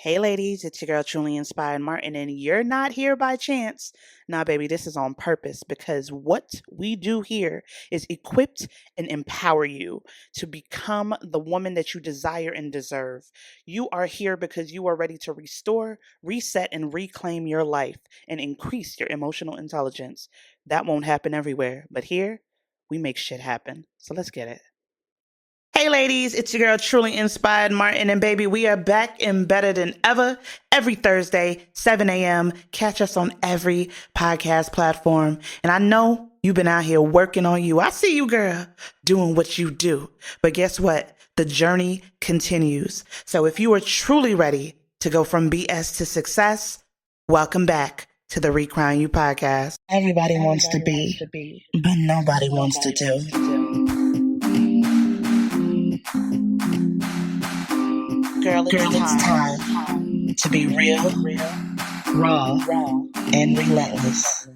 Hey ladies, it's your girl Truly Inspired Martin, and you're not here by chance. Nah, baby, this is on purpose because what we do here is equip and empower you to become the woman that you desire and deserve. You are here because you are ready to restore, reset, and reclaim your life and increase your emotional intelligence. That won't happen everywhere, but here we make shit happen. So let's get it. Hey ladies, it's your girl Truly Inspired Martin, and baby, we are back and better than ever every Thursday, 7 a.m. Catch us on every podcast platform. And I know you've been out here working on you. I see you, girl, doing what you do. But guess what? The journey continues. So if you are truly ready to go from BS to success, welcome back to the Recrown You podcast. Everybody wants to be, but nobody wants to do. Girl, it's time to be real, raw, and relentless.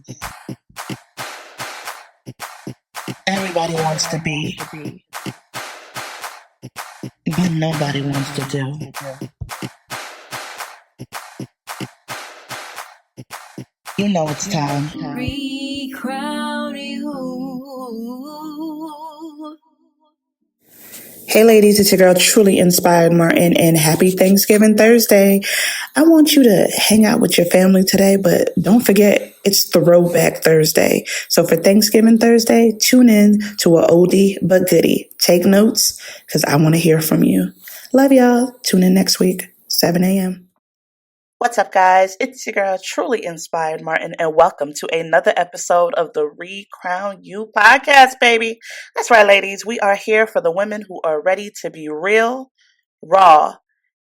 Everybody wants to be, but nobody wants to do. You know it's time. Recrown you. Hey ladies, it's your girl Truly Inspired Martin, and happy Thanksgiving Thursday. I want you to hang out with your family today, but don't forget it's Throwback Thursday. So for Thanksgiving Thursday, tune in to a oldie but goodie. Take notes because I want to hear from you. Love y'all. Tune in next week, 7 a.m. What's up, guys? It's your girl, Truly Inspired Martin, and welcome to another episode of the Recrown You podcast, baby. That's right, ladies. We are here for the women who are ready to be real, raw,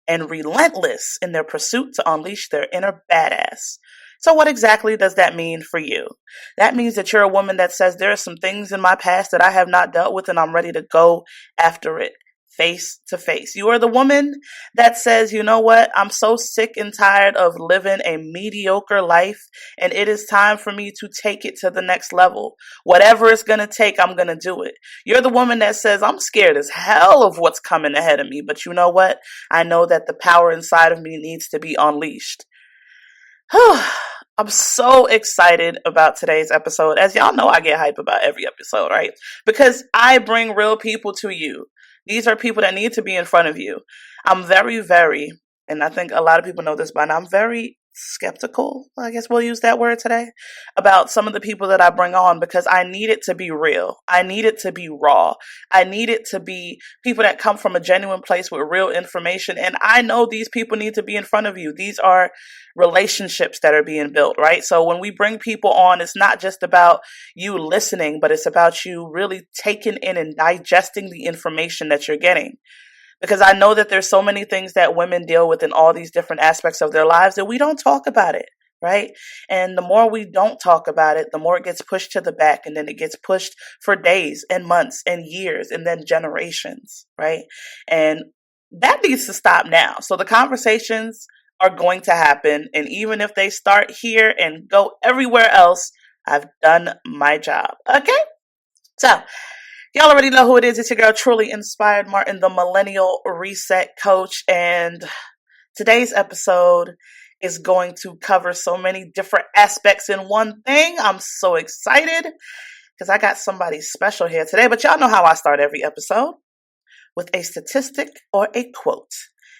and relentless in their pursuit to unleash their inner badass. So what exactly does that mean for you? That means that you're a woman that says there are some things in my past that I have not dealt with and I'm ready to go after it. Face to face. You are the woman that says, you know what? I'm so sick and tired of living a mediocre life, and it is time for me to take it to the next level. Whatever it's going to take, I'm going to do it. You're the woman that says, I'm scared as hell of what's coming ahead of me, but you know what? I know that the power inside of me needs to be unleashed. I'm so excited about today's episode. As y'all know, I get hype about every episode, right? Because I bring real people to you. These are people that need to be in front of you. I'm very, and I think a lot of people know this by now, I'm very skeptical, I guess we'll use that word today, about some of the people that I bring on because I need it to be real. I need it to be raw. I need it to be people that come from a genuine place with real information. And I know these people need to be in front of you. These are relationships that are being built, right? So when we bring people on, it's not just about you listening, but it's about you really taking in and digesting the information that you're getting. Because I know that there's so many things that women deal with in all these different aspects of their lives that we don't talk about it, right? And the more we don't talk about it, the more it gets pushed to the back, and then it gets pushed for days and months and years and then generations, right? And that needs to stop now. So the conversations are going to happen. And even if they start here and go everywhere else, I've done my job. Okay? So y'all already know who it is. It's your girl, Truly Inspired Martin, the Millennial Reset Coach. And today's episode is going to cover so many different aspects in one thing. I'm so excited because I got somebody special here today. But y'all know how I start every episode, with a statistic or a quote.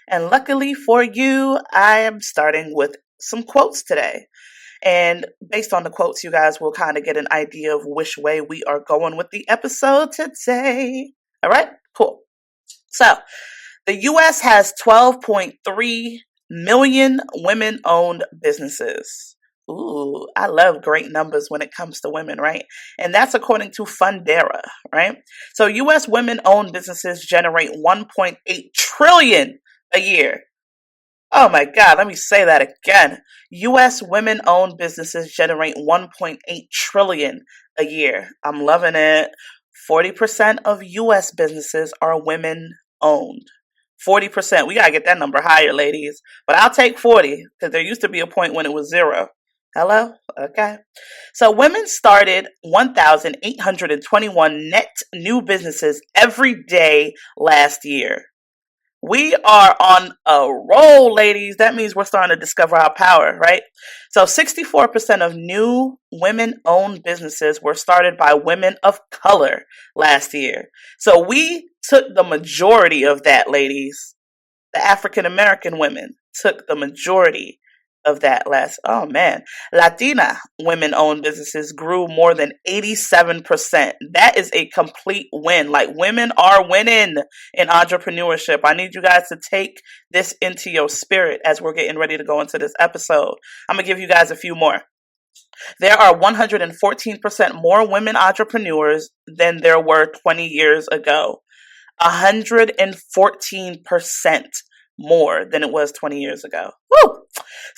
And luckily for you, I am starting with some quotes today. And based on the quotes, you guys will kind of get an idea of which way we are going with the episode today. All right, cool. So the U.S. has 12.3 million women-owned businesses. Ooh, I love great numbers when it comes to women, right? And that's according to Fundera, right? So U.S. women-owned businesses generate 1.8 trillion a year. Oh my God, let me say that again. U.S. women-owned businesses generate 1.8 trillion a year. I'm loving it. 40% of U.S. businesses are women-owned. 40%. We got to get that number higher, ladies. But I'll take 40 because there used to be a point when it was 0. Hello? Okay. So women started 1,821 net new businesses every day last year. We are on a roll, ladies. That means we're starting to discover our power, right? So 64% of new women-owned businesses were started by women of color last year. So we took the majority of that, ladies. The African American women took the majority of that last. Oh man, Latina women-owned businesses grew more than 87%. That is a complete win. Like, women are winning in entrepreneurship. I need you guys to take this into your spirit as we're getting ready to go into this episode. I'm gonna give you guys a few more. There are 114% more women entrepreneurs than there were 20 years ago. 114% more than it was 20 years ago. Woo!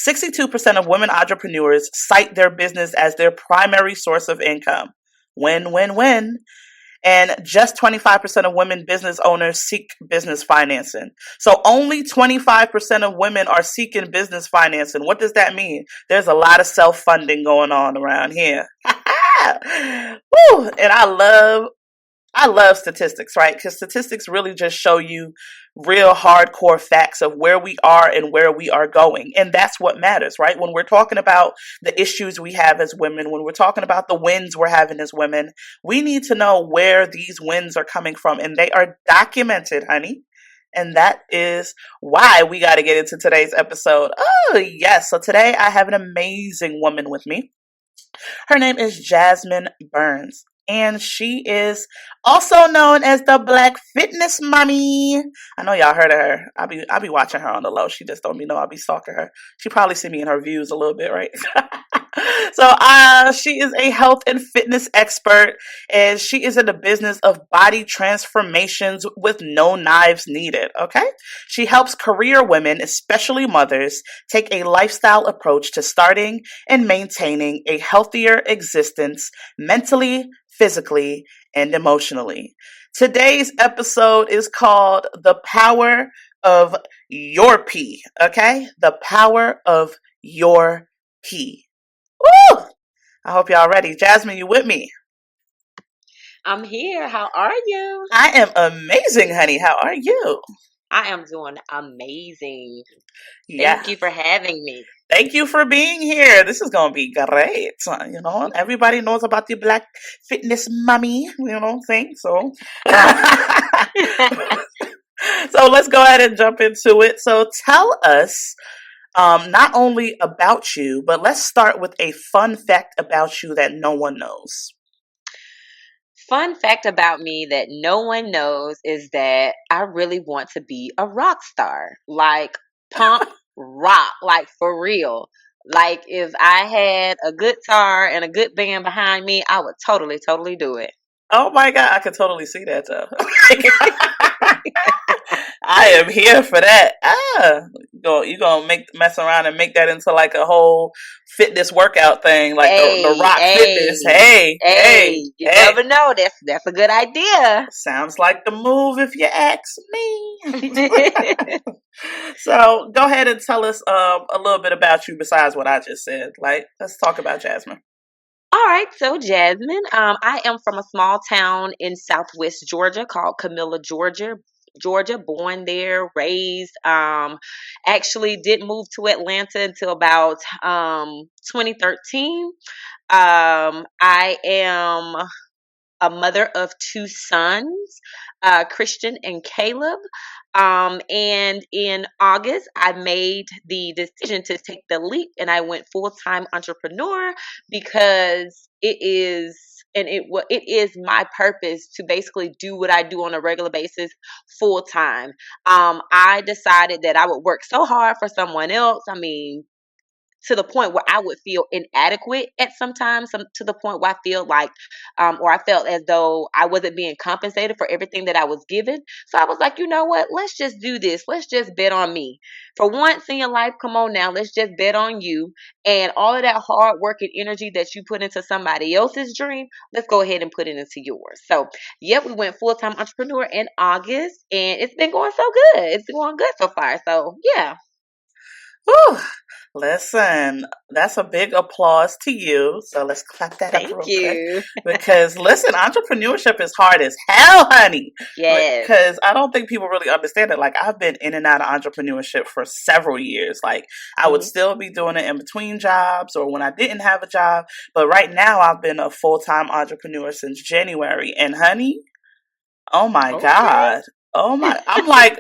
62% of women entrepreneurs cite their business as their primary source of income. Win, win, win. And just 25% of women business owners seek business financing. So only 25% of women are seeking business financing. What does that mean? There's a lot of self-funding going on around here. Woo! And I love statistics, right? Because statistics really just show you real hardcore facts of where we are and where we are going. And that's what matters, right? When we're talking about the issues we have as women, when we're talking about the wins we're having as women, we need to know where these wins are coming from. And they are documented, honey. And that is why we got to get into today's episode. Oh, yes. So today I have an amazing woman with me. Her name is Jasmyne Burns. And she is also known as the Black Fitness Mommy. I know y'all heard of her. I'll be watching her on the low. She just don't be know I'll be stalking her. She probably see me in her views a little bit, right? So she is a health and fitness expert, and she is in the business of body transformations with no knives needed, okay? She helps career women, especially mothers, take a lifestyle approach to starting and maintaining a healthier existence mentally, physically, and emotionally. Today's episode is called The Power of Your Pee, okay? The Power of Your Pee. Woo! I hope y'all ready. Jasmyne, you with me? I'm here. How are you? I am amazing, honey. How are you? I am doing amazing. Yeah. Thank you for having me. Thank you for being here. This is going to be great. You know, everybody knows about the Black Fitness Mommy, you know, thing. So, so let's go ahead and jump into it. So tell us not only about you, but let's start with a fun fact about you that no one knows. Fun fact about me that no one knows is that I really want to be a rock star. Like, punk rock, like for real. Like, if I had a guitar and a good band behind me, I would totally do it. Oh my God, I could totally see that though. I am here for that. You gonna mess around and make that into like a whole fitness workout thing, like the rock fitness. Hey, you never know. That's a good idea. Sounds like the move if you ask me. So go ahead and tell us a little bit about you besides what I just said. Like, let's talk about Jasmyne. All right, so Jasmyne, I am from a small town in Southwest Georgia called Camilla, Georgia. Born there, raised. Actually, didn't move to Atlanta until about 2013. I am a mother of two sons, Christian and Caleb. And in August, I made the decision to take the leap and I went full-time entrepreneur because it is my purpose to basically do what I do on a regular basis full time. I decided that I would work so hard for someone else. I mean, to the point where I would feel inadequate at sometimes, to the point where I feel like, or I felt as though I wasn't being compensated for everything that I was given. So I was like, you know what? Let's just do this. Let's just bet on me. For once in your life, come on now, let's just bet on you. And all of that hard work and energy that you put into somebody else's dream, let's go ahead and put it into yours. So, yep, we went full-time entrepreneur in August, and it's been going so good. It's been going good so far. So, yeah. Whew. Listen, that's a big applause to you. So let's clap that up Thank real quick. you. Because listen, entrepreneurship is hard as hell, honey. Yes. Because I don't think people really understand it. Like, I've been in and out of entrepreneurship for several years. Like, I would Hmm. still be doing it in between jobs or when I didn't have a job. But right now, I've been a full-time entrepreneur since January. And honey, oh my Okay. God. Oh my, I'm like,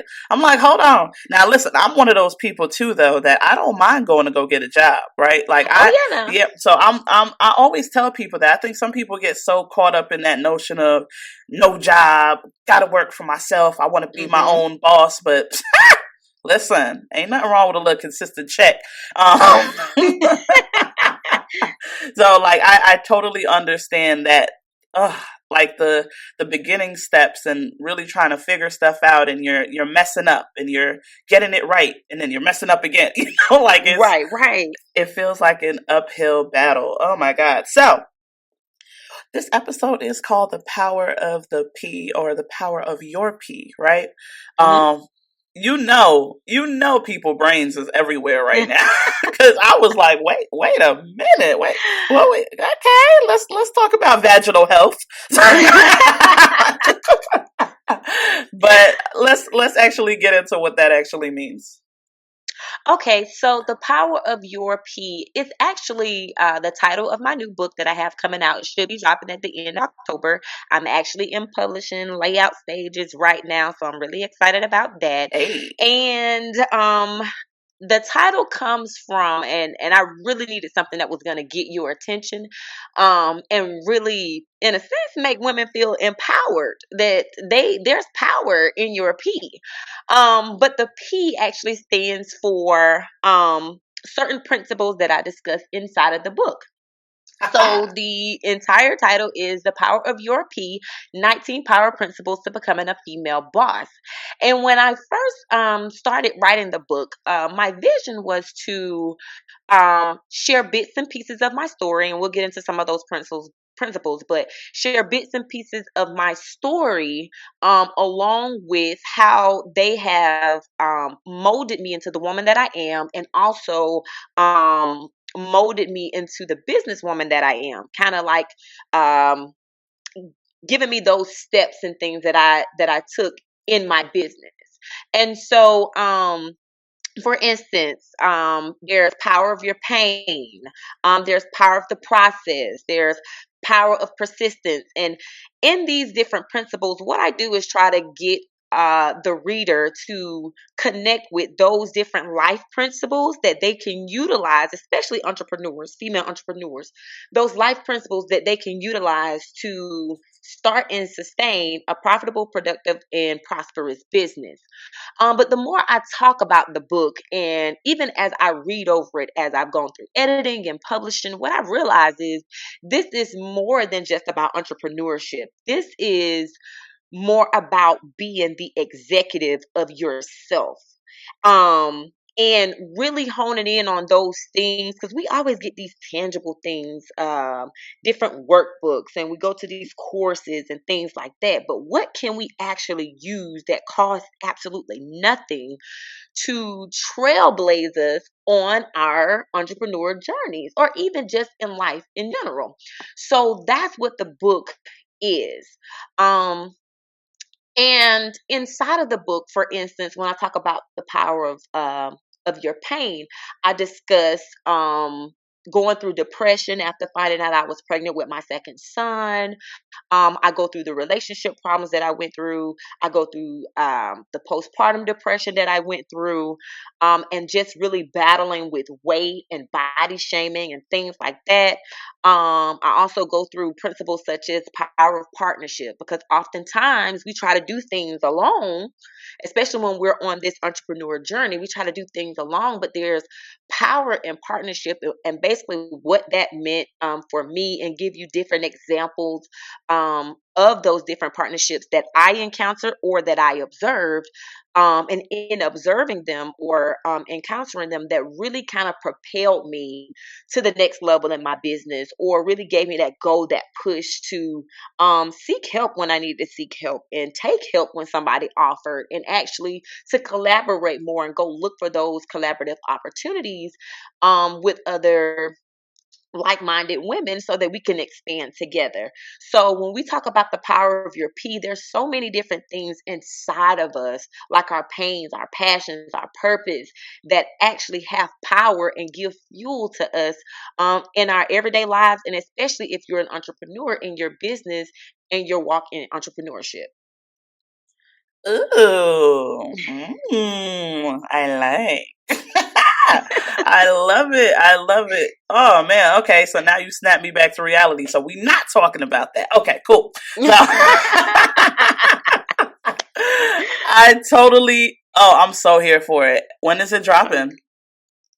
hold on. Now listen, I'm one of those people too though that I don't mind going to go get a job, right? Like Oh yeah, now. yeah, so I always tell people that I think some people get so caught up in that notion of no job, gotta work for myself, I want to be my Hmm. own boss, but listen, ain't nothing wrong with a little consistent check. Um, so like I totally understand that like the beginning steps and really trying to figure stuff out and you're messing up and you're getting it right and then you're messing up again. Like Right, right. it feels like an uphill battle. Oh my God. So this episode is called The Power of the P, or The Power of Your P, right? Hmm. Um people brains is everywhere right now. Cause I was like, wait a minute, wait, okay, let's talk about vaginal health. But let's actually get into what that actually means. Okay, so The Power of Your P is actually the title of my new book that I have coming out. It should be dropping at the end of October. I'm actually in publishing layout stages right now, so I'm really excited about that. Hey. And the title comes from, and I really needed something that was going to get your attention, and really, in a sense, make women feel empowered that there's power in your P. But the P actually stands for certain principles that I discuss inside of the book. So the entire title is The Power of Your P, 19 Power Principles to Becoming a Female Boss. And when I first started writing the book, my vision was to share bits and pieces of my story, and we'll get into some of those principles, but share bits and pieces of my story, along with how they have molded me into the woman that I am, and also molded me into the businesswoman that I am. Kind of like um, giving me those steps and things that I took in my business. And so, for instance, there's power of your pain. There's power of the process. There's power of persistence. And in these different principles, what I do is try to get the reader to connect with those different life principles that they can utilize, especially entrepreneurs, female entrepreneurs, those life principles that they can utilize to start and sustain a profitable, productive, and prosperous business. But the more I talk about the book, and even as I read over it, as I've gone through editing and publishing, what I've realized is this is more than just about entrepreneurship. This is more about being the executive of yourself. Um, and really honing in on those things, because we always get these tangible things, different workbooks, and we go to these courses and things like that. But what can we actually use that costs absolutely nothing to trailblaze us on our entrepreneur journeys, or even just in life in general? So that's what the book is. Um, and inside of the book, for instance, when I talk about the power of your pain, I discuss going through depression after finding out I was pregnant with my second son. I go through the relationship problems that I went through. I go through the postpartum depression that I went through, and just really battling with weight and body shaming and things like that. I also go through principles such as power of partnership, because oftentimes we try to do things alone, especially when we're on this entrepreneur journey. We try to do things alone, but there's power in partnership, and basically what that meant for me, and give you different examples of those different partnerships that I encountered or that I observed, and in observing them or encountering them that really kind of propelled me to the next level in my business, or really gave me that goal, that push to seek help when I needed to seek help, and take help when somebody offered, and actually to collaborate more and go look for those collaborative opportunities with other like-minded women so that we can expand together. So when we talk about the power of your P, there's so many different things inside of us, like our pains, our passions, our purpose, that actually have power and give fuel to us in our everyday lives, and especially if you're an entrepreneur in your business and you're walking entrepreneurship. Ooh, I like. I love it. I love it. Oh man. Okay, so now you snap me back to reality. So we're not talking about that. Okay, cool. So I totally. Oh, I'm so here for it. When is it dropping?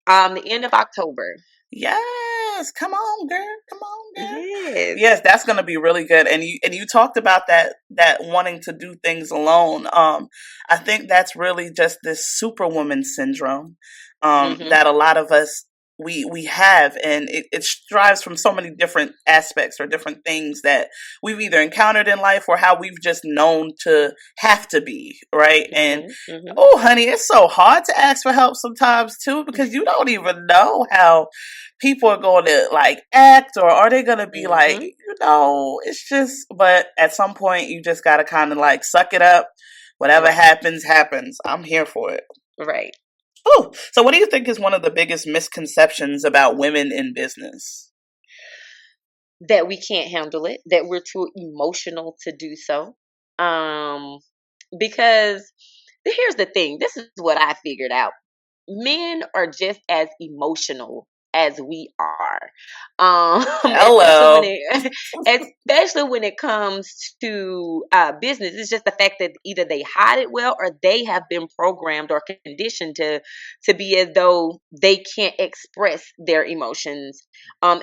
The end of October. Yes, come on, girl. Come on, girl. Yes. Yes, that's gonna be really good. And you talked about that wanting to do things alone. I think that's really just this superwoman syndrome that a lot of us we have, and it strives from so many different aspects or different things that we've either encountered in life or how we've just known to have to be, right? And oh honey, it's so hard to ask for help sometimes too, because you don't even know how people are going to like act, or are they going to be like, it's just, but at some point you just got to kind of like suck it up. Whatever happens, happens. I'm here for it. Right. Oh, so what do you think is one of the biggest misconceptions about women in business? That we can't handle it, that we're too emotional to do so. Because here's the thing, this is what I figured out. Men are just as emotional as we are. Hello. Especially when it comes to business. It's just the fact that either they hide it well, or they have been programmed or conditioned to be as though they can't express their emotions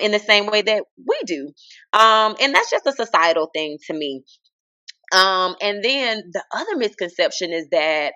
in the same way that we do. And that's just a societal thing to me. And then the other misconception is that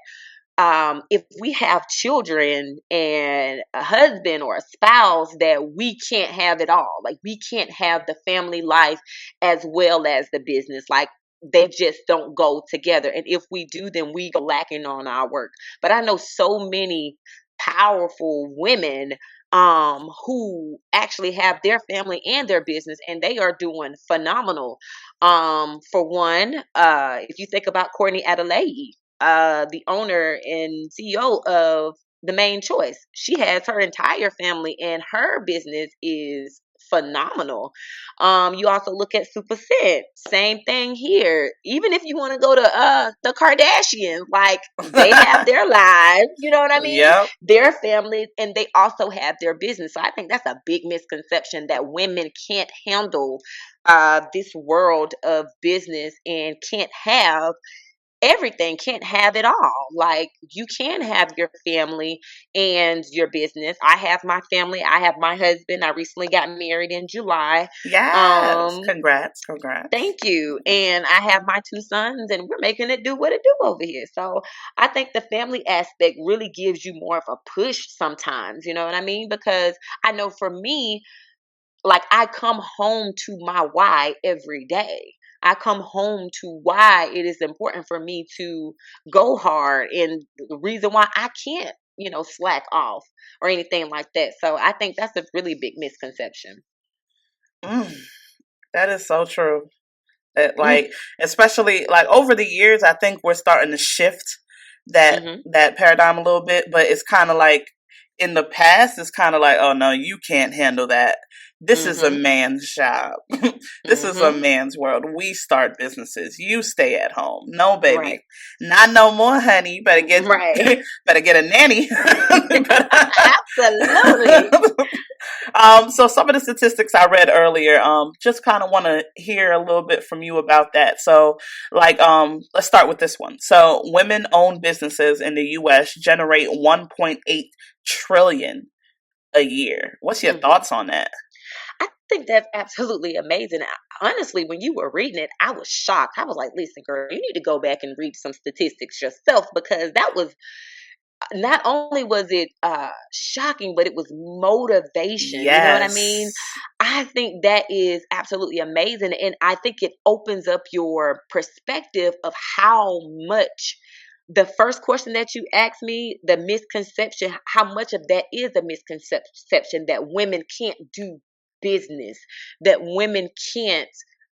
if we have children and a husband or a spouse, that we can't have it all. Like, we can't have the family life as well as the business. Like, they just don't go together. And if we do, then we go lacking on our work. But I know so many powerful women who actually have their family and their business, and they are doing phenomenal. For one, if you think about Courtney Adelaide, the owner and CEO of The Main Choice, she has her entire family, and her business is phenomenal. You also look at Super Scent, same thing here. Even if you want to go to the Kardashians, like, they have their lives, you know what I mean? Yep. Their families, and they also have their business. So I think that's a big misconception, that women can't handle this world of business and can't have everything, can't have it all. Like, you can have your family and your business. I have my family, I have my husband. I recently got married in July. Yes. Congrats. Thank you. And I have my two sons, and we're making it do what it do over here. So I think the family aspect really gives you more of a push sometimes, you know what I mean? Because I know for me, like, I come home to my why every day. I come home to why it is important for me to go hard, and the reason why I can't, slack off or anything like that. So I think that's a really big misconception. That is so true. Like, especially like over the years, I think we're starting to shift that paradigm a little bit, but it's kind of like in the past, it's kind of like, oh no, you can't handle that. This is a man's job. This is a man's world. We start businesses. You stay at home. No, baby, Right. not no more, honey. You better get better get a nanny. Absolutely. So some of the statistics I read earlier, just kind of want to hear a little bit from you about that. So, like, let's start with this one. So, women-owned businesses in the U.S. generate 1.8 trillion a year. What's your thoughts on that? I think that's absolutely amazing. Honestly, when you were reading it, I was shocked. I was like, listen, girl, you need to go back and read some statistics yourself, because that was, not only was it shocking, but it was motivation. You know what I mean? Yes. I think that is absolutely amazing. And I think it opens up your perspective of how much the first question that you asked me, the misconception, how much of that is a misconception that women can't do business, that women can't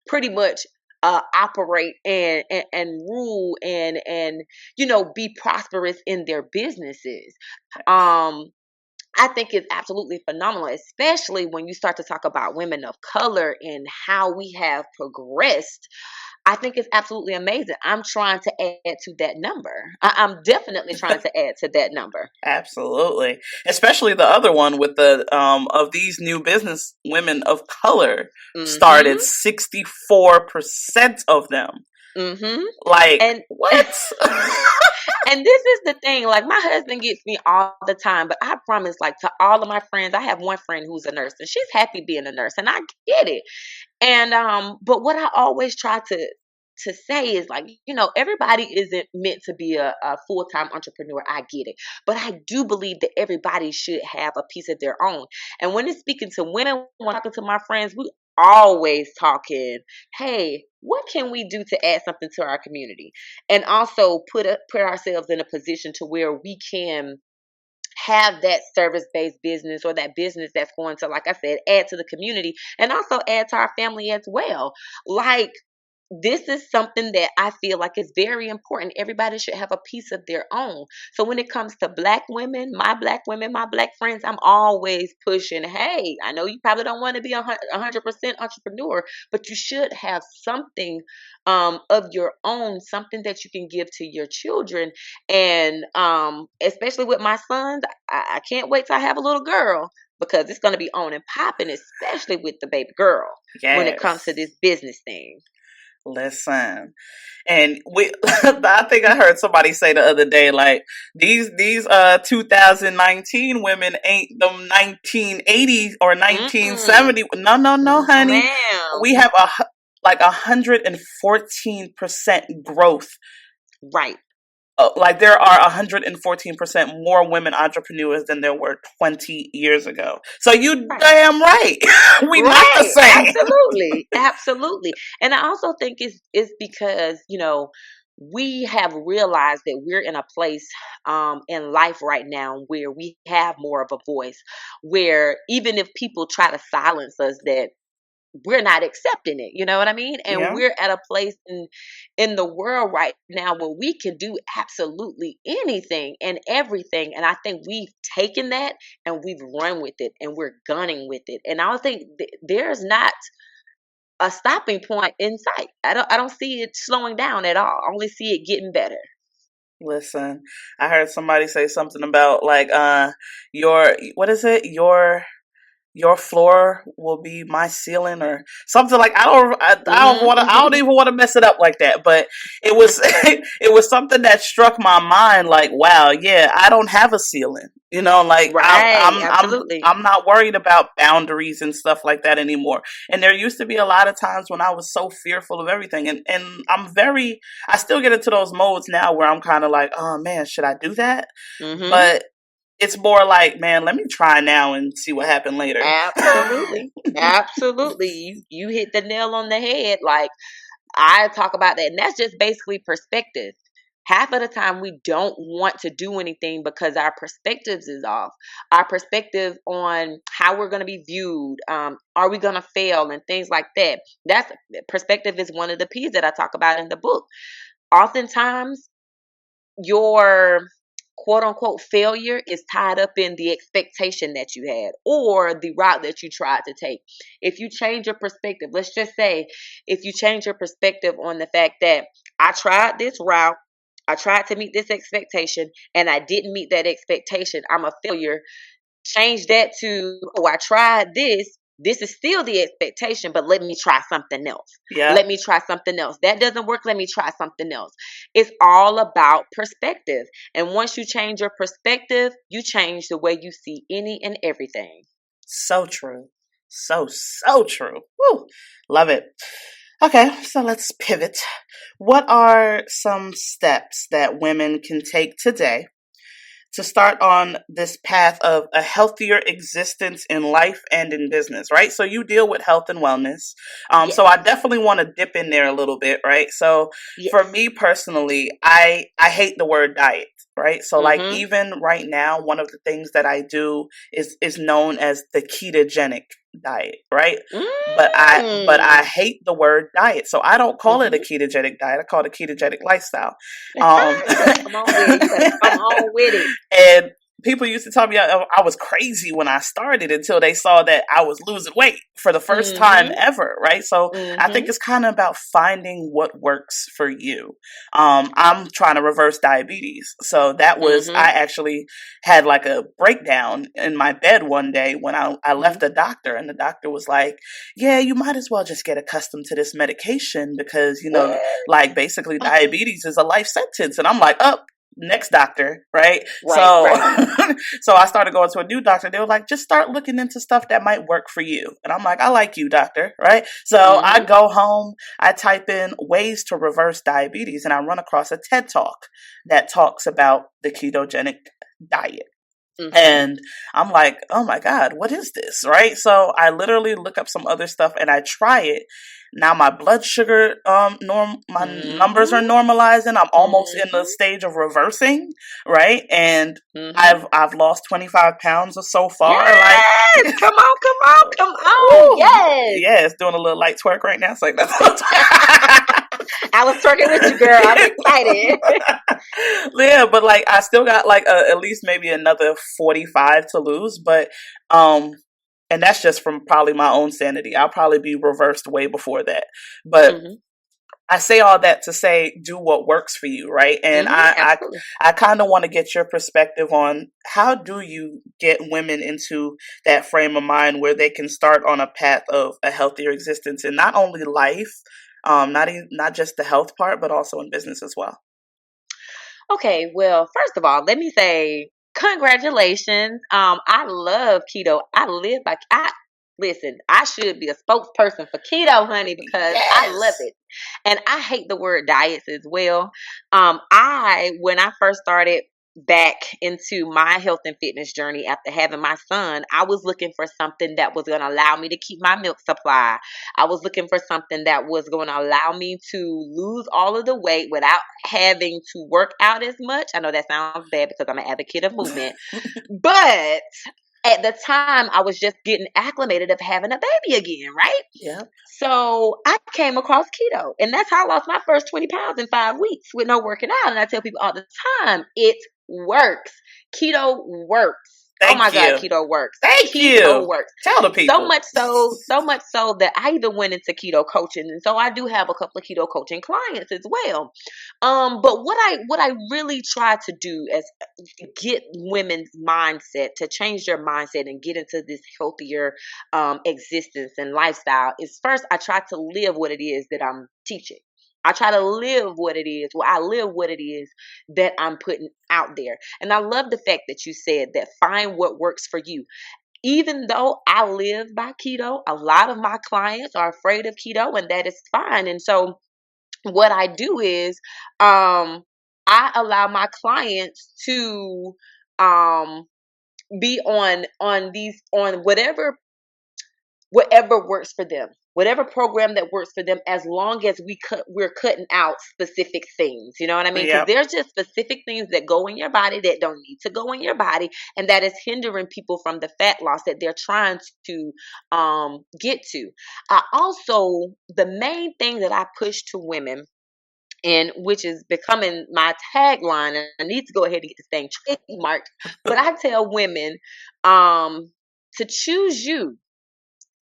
pretty much operate and rule and be prosperous in their businesses. um I think it's absolutely phenomenal, especially when you start to talk about women of color and how we have progressed. I think it's absolutely amazing. I'm trying to add to that number. I'm definitely trying to add to that number. Absolutely. Especially the other one with the of these new business women of color started, Mm-hmm. 64% of them. Mm-hmm. Like, And what? and this is the thing, like my husband gets me all the time, but I promise, like to all of my friends, I have one friend who's a nurse and she's happy being a nurse, and I get it. And but what I always try to say is, like, everybody isn't meant to be a full-time entrepreneur. I get it. But I do believe that everybody should have a piece of their own. And when it's speaking to women, when I'm talking to my friends, we always talking, hey, what can we do to add something to our community? And also put ourselves in a position to where we can have that service-based business, or that business that's going to, like I said, add to the community and also add to our family as well. Like, this is something that I feel like is very important. Everybody should have a piece of their own. So when it comes to black women, my black friends, I'm always pushing, hey, I know you probably don't want to be 100% entrepreneur, but you should have something of your own, something that you can give to your children. And especially with my sons, I can't wait till I have a little girl, because it's going to be on and popping, especially with the baby girl, when it comes to Yes. this business thing. Listen, and we I think I heard somebody say the other day, like, these 2019 women ain't them 1980s or Mm-mm. 1970. No, No, honey. ma'am. We have like 114% growth. Right. Like, there are 114% more women entrepreneurs than there were 20 years ago. So you Right. damn right. We not the Right. same. Absolutely. Absolutely. And I also think it's because, we have realized that we're in a place in life right now where we have more of a voice, where even if people try to silence us, that we're not accepting it. You know what I mean? And Yeah. we're at a place in the world right now where we can do absolutely anything and everything. And I think we've taken that and we've run with it and we're gunning with it. And I don't think there's not a stopping point in sight. I don't see it slowing down at all. I only see it getting better. Listen, I heard somebody say something about, like, what is it? Your floor will be my ceiling, or something. Like, I don't even want to mess it up like that, but it was it was something that struck my mind, like, wow, yeah, I don't have a ceiling, like, Right. Absolutely. I'm not worried about boundaries and stuff like that anymore. And there used to be a lot of times when I was so fearful of everything, and I still get into those modes now where I'm kind of like, oh man, should I do that? Mm-hmm. But it's more like, man, let me try now and see what happened later. Absolutely. Absolutely. You hit the nail on the head. Like, I talk about that, and that's just basically perspective. Half of the time we don't want to do anything because our perspectives is off. Our perspective on how we're going to be viewed, are we going to fail, and things like that. That's perspective is one of the P's that I talk about in the book. Oftentimes your quote unquote failure is tied up in the expectation that you had or the route that you tried to take. If you change your perspective, let's just say, if you change your perspective on the fact that I tried this route, I tried to meet this expectation and I didn't meet that expectation, I'm a failure. Change that to, oh, I tried this. This is still the expectation, but let me try something else. Yeah. Let me try something else. That doesn't work. Let me try something else. It's all about perspective. And once you change your perspective, you change the way you see any and everything. So true. So true. Woo, love it. Okay, so let's pivot. What are some steps that women can take today to start on this path of a healthier existence in life and in business, right? So you deal with health and wellness. Yes. So I definitely want to dip in there a little bit, right? So Yes. for me personally, I hate the word diet, right? So like even right now, one of the things that I do is known as the ketogenic diet, right? But I hate the word diet, so I don't call it a ketogenic diet. I call it a ketogenic lifestyle. You better come on with it. You better come on with it. And people used to tell me I was crazy when I started until they saw that I was losing weight for the first time ever, right? So I think it's kind of about finding what works for you. I'm trying to reverse diabetes. So that was, I actually had like a breakdown in my bed one day when I left the doctor, and the doctor was like, yeah, you might as well just get accustomed to this medication because, you know, like basically diabetes is a life sentence. And I'm like, next doctor, right? So so I started going to a new doctor. They were like, just start looking into stuff that might work for you. And I'm like, I like you, doctor, right? So I go home, I type in ways to reverse diabetes, and I run across a TED Talk that talks about the ketogenic diet. And I'm like, oh my God, what is this? Right? So I literally look up some other stuff and I try it. Now my blood sugar, my numbers are normalizing. I'm almost in the stage of reversing, right? And I've lost 25 pounds or so far. Yes! Like, come on. Yes, doing a little light twerk right now. It's like that's I was twerking with you, girl. I'm excited. Yeah, but like I still got like at least maybe another 45 to lose, but and that's just from probably my own sanity. I'll probably be reversed way before that. But I say all that to say, do what works for you, right? And I kind of want to get your perspective on how do you get women into that frame of mind where they can start on a path of a healthier existence in not only life, not just the health part, but also in business as well. Okay, well, first of all, let me say congratulations. I love keto. Listen, I should be a spokesperson for keto, honey, because I love it. And I hate the word diets as well. When I first started back into my health and fitness journey after having my son, I was looking for something that was going to allow me to keep my milk supply. I was looking for something that was going to allow me to lose all of the weight without having to work out as much. I know that sounds bad because I'm an advocate of movement, but at the time, I was just getting acclimated of having a baby again, right? Yeah. So I came across keto, and that's how I lost my first 20 pounds in 5 weeks with no working out. And I tell people all the time, it works. Keto works. God, keto works. Keto works. Tell the people. So much so that I even went into keto coaching. And so I do have a couple of keto coaching clients as well. But what I really try to do is get women's mindset, to change their mindset and get into this healthier existence and lifestyle is first, I try to live what it is that I'm teaching. I try to live what it is. Well, I live what it is that I'm putting out there. And I love the fact that you said that find what works for you. Even though I live by keto, a lot of my clients are afraid of keto, and that is fine. And so what I do is I allow my clients to be on whatever works for them, whatever program that works for them, as long as we're cutting out specific things. You know what I mean? Because there's just specific things that go in your body that don't need to go in your body, and that is hindering people from the fat loss that they're trying to get to. The main thing that I push to women, and which is becoming my tagline, and I need to go ahead and get this thing trademarked, but I tell women to choose you.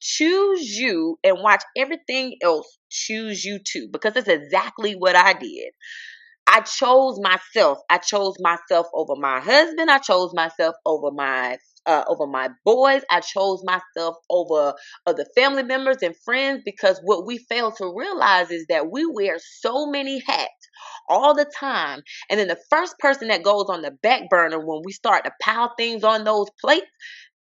Choose you and watch everything else choose you too, because that's exactly what I did. I chose myself. I chose myself over my husband. I chose myself over my boys. I chose myself over other family members and friends, because what we fail to realize is that we wear so many hats all the time. And then the first person that goes on the back burner when we start to pile things on those plates,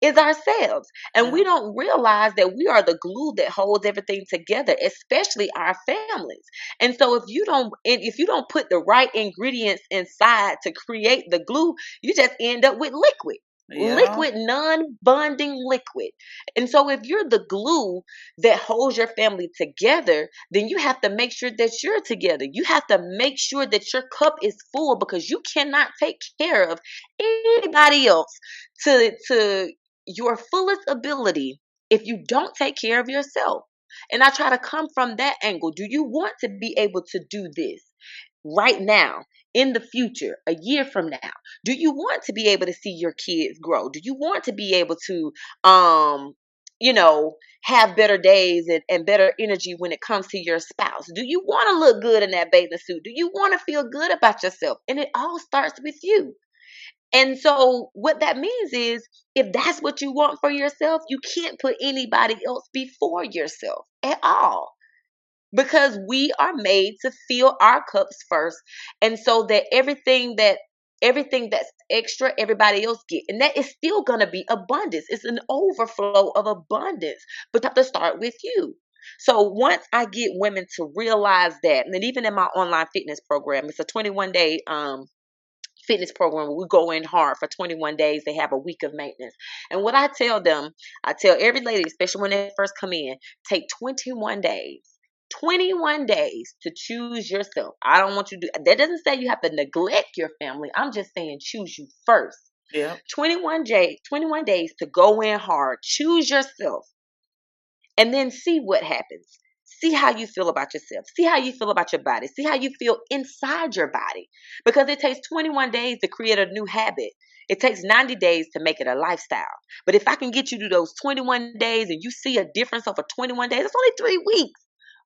is ourselves. And we Yeah. don't realize that we are the glue that holds everything together, especially our families. And so if you don't put the right ingredients inside to create the glue, you just end up with liquid. Yeah. Liquid, non-bonding liquid. And so if you're the glue that holds your family together, then you have to make sure that you're together. You have to make sure that your cup is full, because you cannot take care of anybody else to your fullest ability if you don't take care of yourself. And I try to come from that angle. Do you want to be able to do this right now, in the future, a year from now? Do you want to be able to see your kids grow? Do you want to be able to, you know, have better days and better energy when it comes to your spouse? Do you want to look good in that bathing suit? Do you want to feel good about yourself? And it all starts with you. And so what that means is, if that's what you want for yourself, you can't put anybody else before yourself at all, because we are made to fill our cups first. And so that everything that's extra, everybody else get. And that is still going to be abundance. It's an overflow of abundance, but you have to start with you. So once I get women to realize that, and then even in my online fitness program, it's a 21-day fitness program where we go in hard for 21 days. They have a week of maintenance. And what I tell them, I tell every lady, especially when they first come in, take 21 days. 21 days to choose yourself. I don't want you to do that. Doesn't say you have to neglect your family. I'm just saying choose you first. Yeah. 21 days to go in hard, choose yourself, and then see what happens. See how you feel about yourself. See how you feel about your body. See how you feel inside your body. Because it takes 21 days to create a new habit. It takes 90 days to make it a lifestyle. But if I can get you to those 21 days and you see a difference over 21 days, it's only 3 weeks.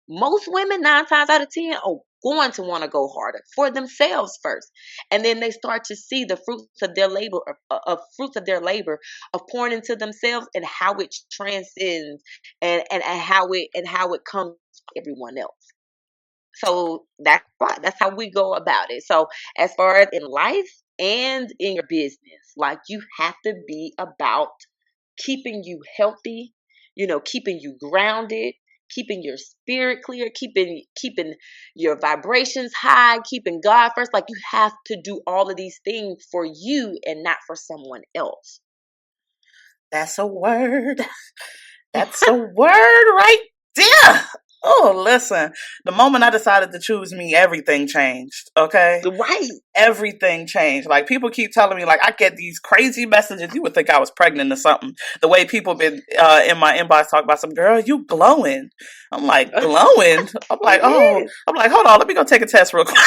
Most women, 9 times out of 10, are going to want to go harder for themselves first. And then they start to see the fruits of their labor, of pouring into themselves, and how it transcends, and how it comes to everyone else. So that's how we go about it. So as far as in life and in your business, like, you have to be about keeping you healthy, keeping you grounded, keeping your spirit clear, keeping your vibrations high, keeping God first. Like, you have to do all of these things for you and not for someone else. That's a word. That's a word right there. Oh, listen. The moment I decided to choose me, everything changed. Okay? Right. Everything changed. Like, people keep telling me, like, I get these crazy messages. You would think I was pregnant or something. The way people been in my inbox talk about some girl, you glowing. I'm like, glowing? I'm like, oh. I'm like, hold on. Let me go take a test real quick.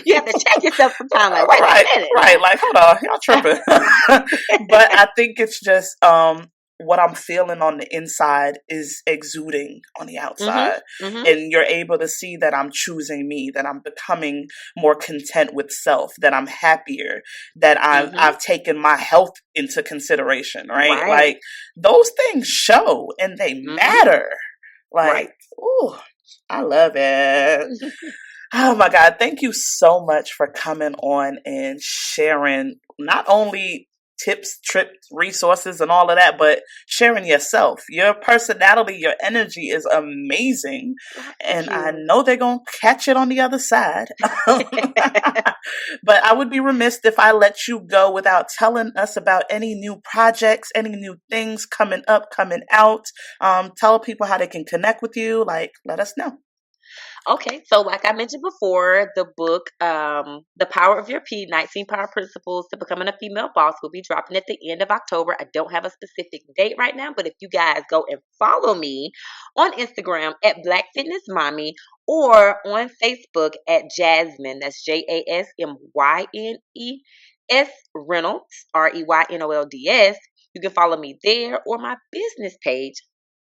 You have to check yourself sometimes. Like, wait a minute. Right. Like, hold on. Y'all tripping. But I think it's just what I'm feeling on the inside is exuding on the outside. Mm-hmm. And you're able to see that I'm choosing me, that I'm becoming more content with self, that I'm happier, that I've taken my health into consideration, right? Like, those things show and they matter. Like, ooh, I love it. Oh my God. Thank you so much for coming on and sharing not only tips, trips, resources, and all of that, but sharing yourself. Your personality, your energy is amazing. And I know they're going to catch it on the other side. But I would be remiss if I let you go without telling us about any new projects, any new things coming up, coming out. Tell people how they can connect with you. Like, let us know. Okay, so like I mentioned before, the book, The Power of Your P, 19 Power Principles to Becoming a Female Boss, will be dropping at the end of October. I don't have a specific date right now, but if you guys go and follow me on Instagram at Black Fitness Mommy, or on Facebook at Jasmyne, that's Jasmynes Reynolds, Reynolds, you can follow me there, or my business page,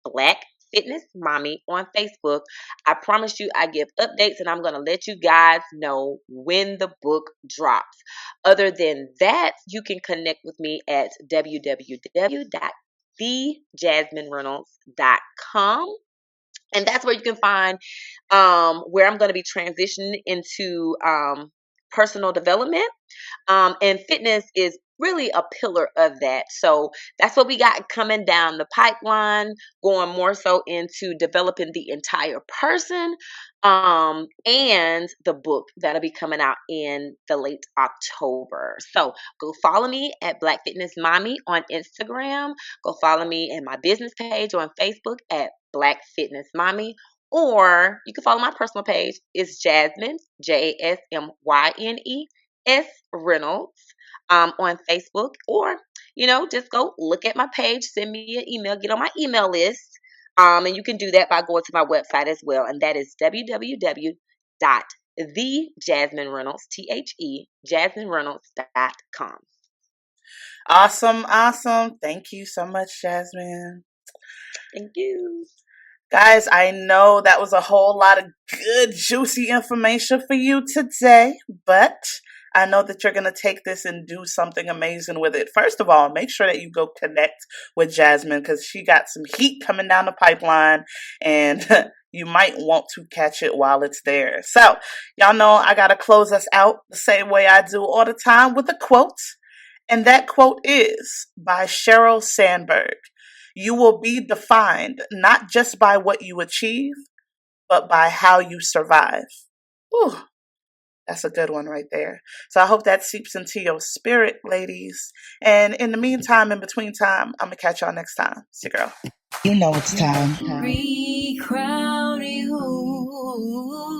Black Fitness Mommy, on Facebook. I promise you, I give updates, and I'm going to let you guys know when the book drops. Other than that, you can connect with me at www.thejasmynereynolds.com. And that's where you can find where I'm going to be transitioning into personal development. And fitness is really a pillar of that. So that's what we got coming down the pipeline, going more so into developing the entire person, and the book that'll be coming out in the late October. So go follow me at Black Fitness Mommy on Instagram. Go follow me in my business page on Facebook at Black Fitness Mommy. Or you can follow my personal page. It's Jasmyne, JasmyneS Reynolds, on Facebook. Or, just go look at my page, send me an email, get on my email list. And you can do that by going to my website as well. And that is www.thejasmynereynolds, JasmyneReynolds.com. Awesome. Thank you so much, Jasmyne. Thank you. Guys, I know that was a whole lot of good, juicy information for you today, but I know that you're going to take this and do something amazing with it. First of all, make sure that you go connect with Jasmyne, because she got some heat coming down the pipeline, and you might want to catch it while it's there. So, y'all know I got to close us out the same way I do all the time, with a quote. And that quote is by Sheryl Sandberg. You will be defined not just by what you achieve, but by how you survive. Whew, that's a good one right there. So I hope that seeps into your spirit, ladies. And in the meantime, in between time, I'm going to catch y'all next time. It's your girl. You know it's time. Recrowd you.